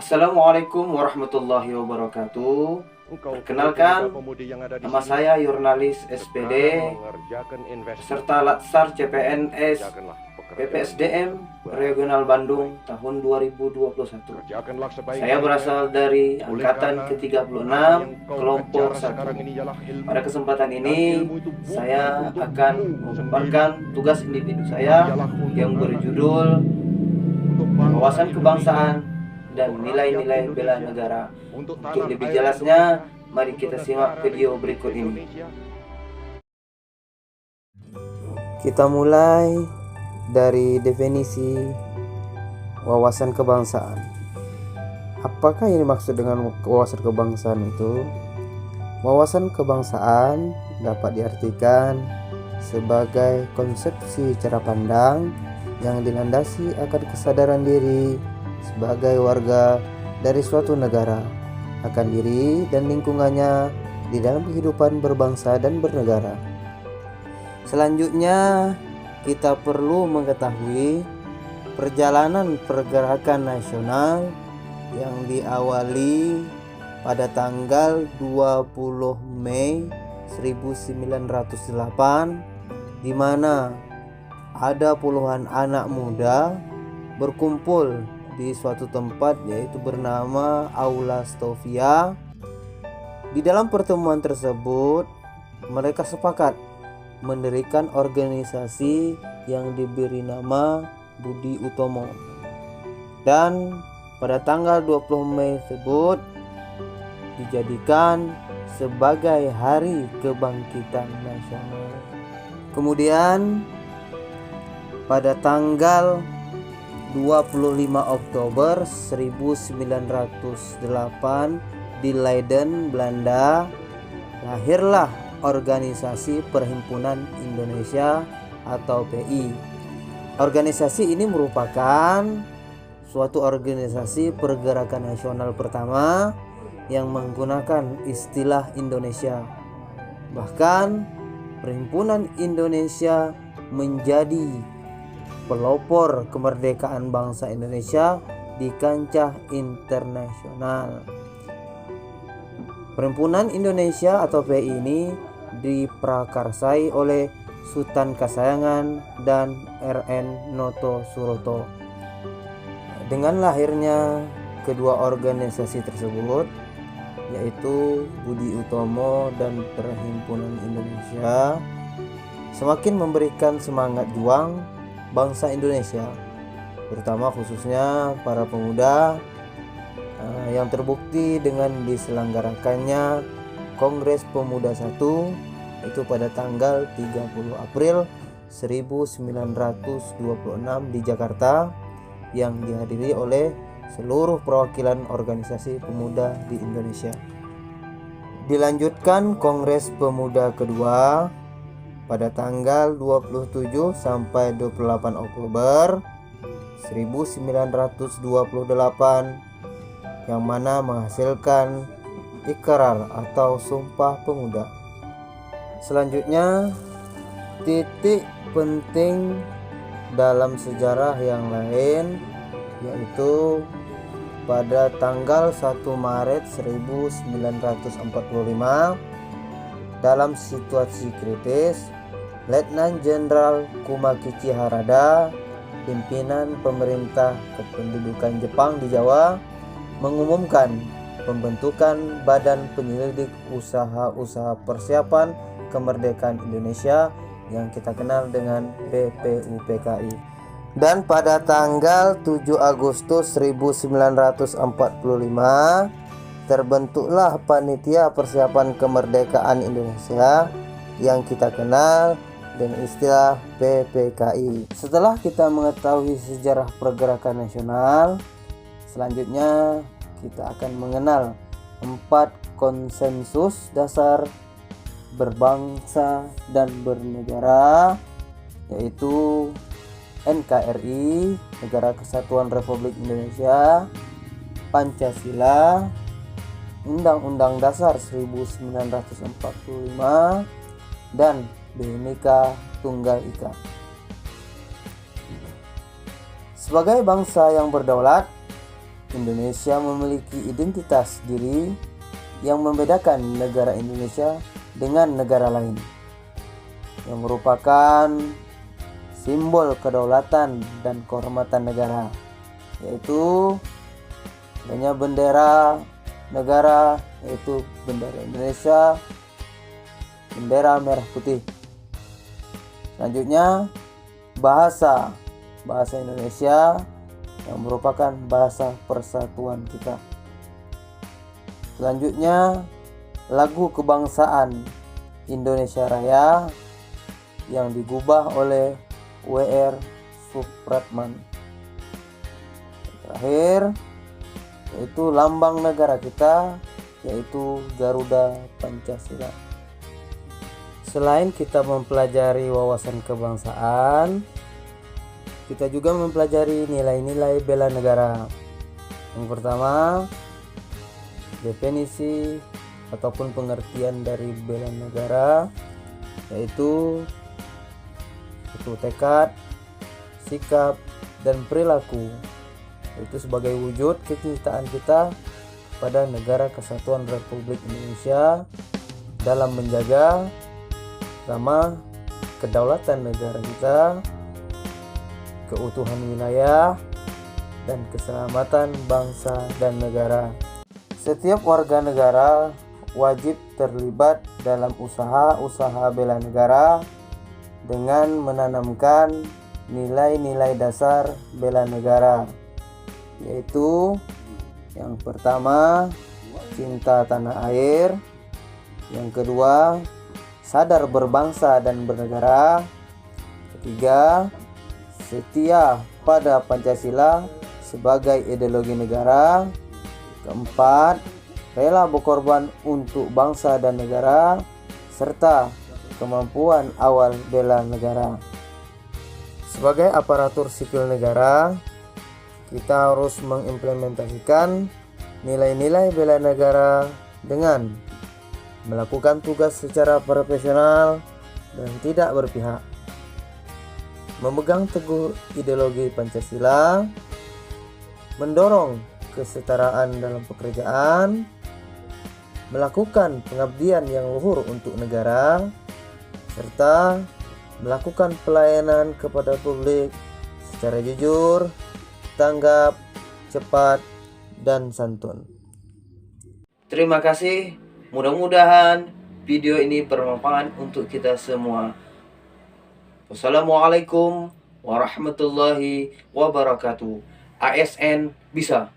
Assalamualaikum warahmatullahi wabarakatuh. Perkenalkan, nama saya Yurnalis SPD, peserta Latsar CPNS PPSDM Regional Bandung tahun 2021. Saya berasal dari angkatan ke-36 kelompok 1. Pada kesempatan ini saya akan memaparkan tugas individu saya yang berjudul wawasan kebangsaan dan nilai-nilai bela negara. Untuk lebih jelasnya, mari kita simak video berikut ini. Kita mulai dari definisi wawasan kebangsaan. Apakah yang dimaksud dengan wawasan kebangsaan itu? Wawasan kebangsaan dapat diartikan sebagai konsepsi cara pandang yang dilandasi akan kesadaran diri sebagai warga dari suatu negara akan diri dan lingkungannya di dalam kehidupan berbangsa dan bernegara. Selanjutnya, kita perlu mengetahui perjalanan pergerakan nasional yang diawali pada tanggal 20 Mei 1908 di mana ada puluhan anak muda berkumpul di suatu tempat yaitu bernama Aula Stovia. Di dalam pertemuan tersebut mereka sepakat mendirikan organisasi yang diberi nama Budi Utomo. Dan pada tanggal 20 Mei tersebut dijadikan sebagai Hari Kebangkitan Nasional. Kemudian pada tanggal 25 Oktober 1908 di Leiden, Belanda, lahirlah Organisasi Perhimpunan Indonesia atau PI. Organisasi ini merupakan suatu organisasi pergerakan nasional pertama yang menggunakan istilah Indonesia. Bahkan Perhimpunan Indonesia menjadi pelopor kemerdekaan bangsa Indonesia di kancah internasional. Perhimpunan Indonesia atau PI ini diprakarsai oleh Sultan Kasayangan dan RN Noto Suroto. Dengan lahirnya kedua organisasi tersebut, yaitu Budi Utomo dan Perhimpunan Indonesia, semakin memberikan semangat juang bangsa Indonesia, terutama khususnya para pemuda, yang terbukti dengan diselenggarakannya Kongres Pemuda I itu pada tanggal 30 April 1926 di Jakarta yang dihadiri oleh seluruh perwakilan organisasi pemuda di Indonesia. Dilanjutkan Kongres Pemuda kedua pada tanggal 27 sampai 28 Oktober 1928 yang mana menghasilkan Ikrar atau Sumpah Pemuda. Selanjutnya, titik penting dalam sejarah yang lain yaitu pada tanggal 1 Maret 1945 dalam situasi kritis, Letnan Jenderal Kumakichi Harada, pimpinan pemerintah kependudukan Jepang di Jawa, mengumumkan pembentukan Badan Penyelidik Usaha-Usaha Persiapan Kemerdekaan Indonesia yang kita kenal dengan BPUPKI. Dan pada tanggal 7 Agustus 1945 terbentuklah Panitia Persiapan Kemerdekaan Indonesia yang kita kenal dengan istilah PPKI. Setelah kita mengetahui sejarah pergerakan nasional, selanjutnya kita akan mengenal 4 konsensus dasar berbangsa dan bernegara, yaitu NKRI, Negara Kesatuan Republik Indonesia, Pancasila, Undang-Undang Dasar 1945, dan Bhinneka Tunggal Ika. Sebagai bangsa yang berdaulat, Indonesia memiliki identitas diri yang membedakan negara Indonesia dengan negara lain, yang merupakan simbol kedaulatan dan kehormatan negara, yaitu adanya bendera negara, yaitu bendera Indonesia, bendera merah putih. Selanjutnya bahasa Indonesia yang merupakan bahasa persatuan kita. Selanjutnya lagu kebangsaan Indonesia Raya yang digubah oleh W.R. Supratman. Terakhir yaitu lambang negara kita, yaitu Garuda Pancasila. Selain kita mempelajari wawasan kebangsaan, kita juga mempelajari nilai-nilai bela negara. Yang pertama, definisi ataupun pengertian dari bela negara, yaitu tekad, sikap, dan perilaku, itu sebagai wujud kecintaan kita pada negara kesatuan Republik Indonesia dalam menjaga pertama kedaulatan negara kita, keutuhan wilayah, dan keselamatan bangsa dan negara. Setiap warga negara wajib terlibat dalam usaha-usaha bela negara dengan menanamkan nilai-nilai dasar bela negara, yaitu yang pertama cinta tanah air, yang kedua sadar berbangsa dan bernegara, ketiga setia pada Pancasila sebagai ideologi negara, keempat rela berkorban untuk bangsa dan negara, serta kemampuan awal bela negara. Sebagai aparatur sipil negara, kita harus mengimplementasikan nilai-nilai bela negara dengan melakukan tugas secara profesional dan tidak berpihak, memegang teguh ideologi Pancasila, mendorong kesetaraan dalam pekerjaan, melakukan pengabdian yang luhur untuk negara, serta melakukan pelayanan kepada publik secara jujur, tanggap, cepat, dan santun. Terima kasih. Mudah-mudahan video ini bermanfaat untuk kita semua. Wassalamualaikum warahmatullahi wabarakatuh. ASN bisa.